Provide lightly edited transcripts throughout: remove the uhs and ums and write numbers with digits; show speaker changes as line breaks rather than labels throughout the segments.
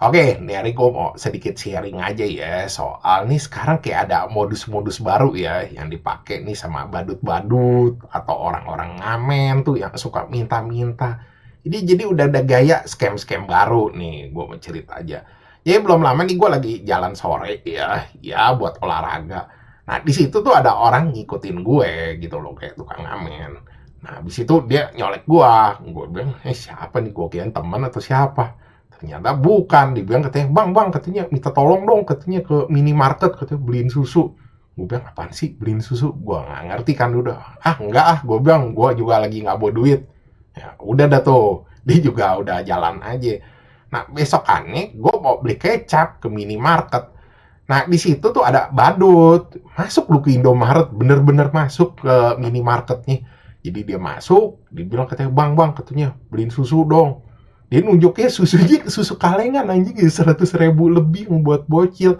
Oke, nih hari gue mau sedikit sharing aja ya, soal nih sekarang kayak ada modus-modus baru ya, yang dipakai nih sama badut-badut atau orang-orang ngamen tuh yang suka minta-minta. Jadi udah ada gaya scam-scam baru nih, gue mau cerita aja. Jadi belum lama nih gue lagi jalan sore ya buat olahraga. Nah di situ tuh ada orang ngikutin gue gitu loh, kayak tukang ngamen. Nah di situ dia nyolek gue bilang, siapa nih, gue kirain teman atau siapa. Ternyata bukan, dibilang katanya, bang katanya minta tolong dong katanya ke minimarket katanya beliin susu. Gue bilang apaan sih beliin susu, gue nggak ngerti kan. Udah enggak gue bilang gue juga lagi nggak bawa duit. Ya udah dah tuh, dia juga udah jalan aja. Nah besokannya gue mau beli kecap ke minimarket. Nah di situ tuh ada badut masuk lu ke Indomaret, bener-bener masuk ke minimarketnya. Jadi dia masuk, dibilang katanya bang katanya beliin susu dong. Dia nunjuknya susunya susu kalengan anjing, 100.000 lebih buat bocil.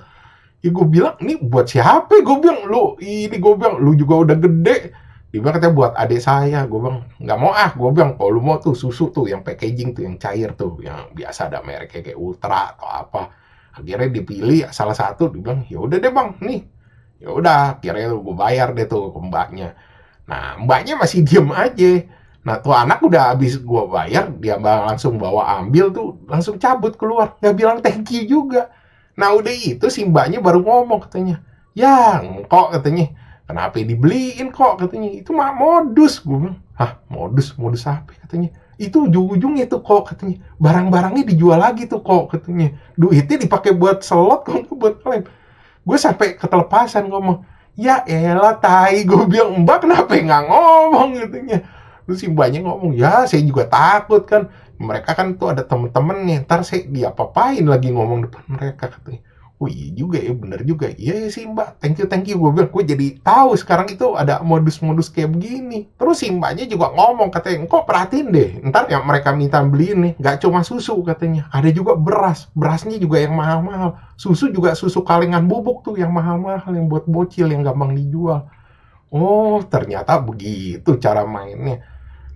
Ya gue bilang ini buat siapa? Gue bilang gue bilang lu juga udah gede. Dia bilang katanya buat adik saya. Gue bilang nggak mau gue bilang kalau lu mau tuh susu tuh yang packaging tuh yang cair tuh, yang biasa ada mereknya kayak Ultra atau apa. Akhirnya dipilih salah satu, dia bilang ya udah deh bang nih. Ya udah, akhirnya gue bayar deh tuh ke mbaknya. Nah, mbaknya masih diem aja. Nah, tuh anak udah habis gua bayar, dia langsung bawa ambil tuh, langsung cabut keluar. Nggak bilang thank you juga. Nah, udah itu si mbaknya baru ngomong katanya. Ya, kok katanya. Kenapa dibeliin kok katanya. Itu mah modus. Gue bilang, hah modus? Modus apa katanya. Itu ujung-ujungnya tuh kok katanya. Barang-barangnya dijual lagi tuh kok katanya. Duitnya dipakai buat slot kok buat klaim. Gue sampai ketelepasan ngomong, ya elah tai, gue bilang mbak kenapa nggak ngomong katanya. Terus si mbaknya ngomong, ya saya juga takut kan, mereka kan tuh ada temen-temen nih, ntar saya diapa-apain lagi ngomong depan mereka katanya. Oh iya juga ya, bener juga. Iya sih mbak, thank you. Gue bilang, gue jadi tahu sekarang itu ada modus-modus kayak begini. Terus si mbaknya juga ngomong, katanya, kok perhatiin deh, ntar yang mereka minta beliin nih, gak cuma susu katanya, ada juga beras. Berasnya juga yang mahal-mahal. Susu juga susu kalengan bubuk tuh yang mahal-mahal, yang buat bocil, yang gampang dijual. Oh, ternyata begitu cara mainnya.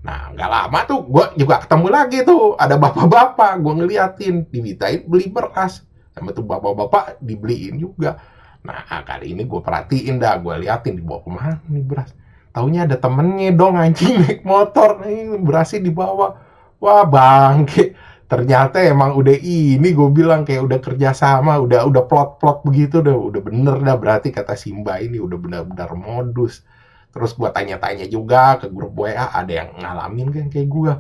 Nah, nggak lama tuh gue juga ketemu lagi tuh. Ada bapak-bapak, gue ngeliatin. Dimintain beli beras. Sama tuh bapak-bapak dibeliin juga. Nah, kali ini gue perhatiin dah. Gue liatin dibawa kemana nih beras. Taunya ada temennya dong anjing naik motor. Nih, berasnya dibawa. Wah, bangke. Ternyata emang udah ini gue bilang kayak udah kerjasama, udah plot-plot begitu udah bener dah berarti kata Simba ini udah benar-benar modus. Terus gue tanya-tanya juga ke grup WA, ada yang ngalamin kan kayak gue.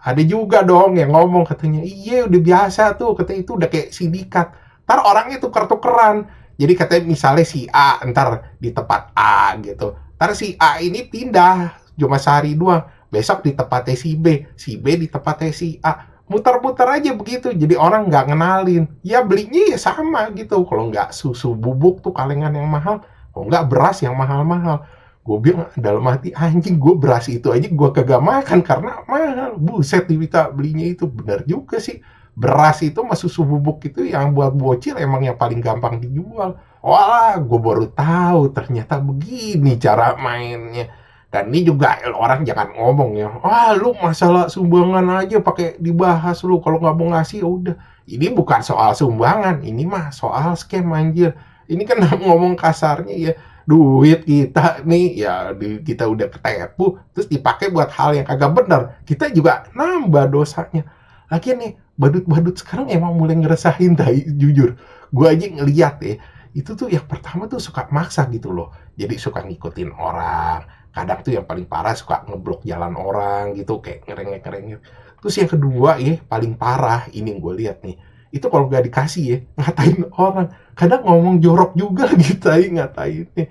Ada juga dong yang ngomong katanya, iya udah biasa tuh, katanya itu udah kayak sindikat. Ntar orangnya tuker-tukeran. Jadi katanya misalnya si A ntar di tempat A gitu. Ntar si A ini pindah cuma sehari doang. Besok di tempatnya si B di tempatnya si A. Muter-muter aja begitu, jadi orang nggak ngenalin. Ya belinya ya sama gitu. Kalau nggak susu bubuk tuh kalengan yang mahal, kalau nggak beras yang mahal-mahal. Gue bilang dalam hati anjing, gue beras itu aja gue kagak makan karena mahal. Buset diminta belinya itu, benar juga sih. Beras itu sama susu bubuk itu yang buat bocil emang yang paling gampang dijual. Wah, gue baru tahu ternyata begini cara mainnya. Dan ini juga orang jangan ngomong ya, ah lu masalah sumbangan aja pakai dibahas lu, kalau nggak mau ngasih ya udah. Ini bukan soal sumbangan, ini mah soal scam anjir. Ini kan ngomong kasarnya ya, duit kita nih ya kita udah ketipu terus dipakai buat hal yang kagak benar, kita juga nambah dosanya. Lagian nih badut-badut sekarang emang mulai ngeresahin jujur. Gue aja ngeliat ya, itu tuh yang pertama tuh suka maksa gitu loh, jadi suka ngikutin orang. Kadang tuh yang paling parah suka ngeblok jalan orang gitu, kayak ngerengek-ngerengek. Terus yang kedua ya paling parah ini yang gue lihat nih, itu kalau nggak dikasih ya ngatain orang, kadang ngomong jorok juga gitu ngatain nih.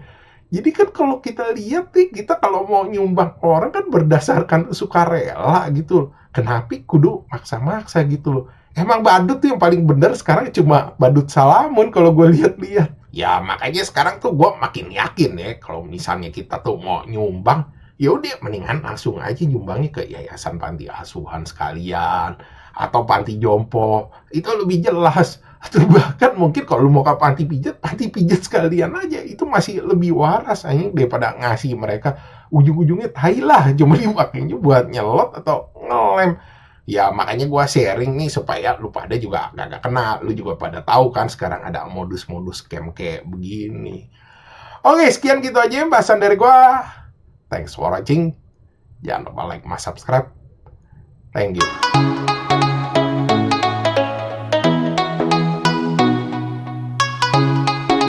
Jadi kan kalau kita lihat nih, kita kalau mau nyumbang orang kan berdasarkan sukarela gitu. Kenapa kudu maksa-maksa gitu loh. Emang badut tuh yang paling bener sekarang cuma badut Salamun kalau gue lihat-lihat. Ya makanya sekarang tuh gue makin yakin ya kalau misalnya kita tuh mau nyumbang, ya udah mendingan langsung aja nyumbangnya ke yayasan panti asuhan sekalian atau panti jompo. Itu lebih jelas. Atau bahkan mungkin kalau mau ke panti pijat sekalian aja, itu masih lebih waras aja daripada ngasih mereka ujung-ujungnya tai lah, cuma dipakainya buat nyelot atau ngelem. Ya makanya gua sharing nih supaya lu pada juga agak kena, lu juga pada tahu kan sekarang ada modus-modus scam kayak begini. Oke, sekian gitu aja bahasan dari gua. Thanks for watching. Jangan lupa like, subscribe. Thank you.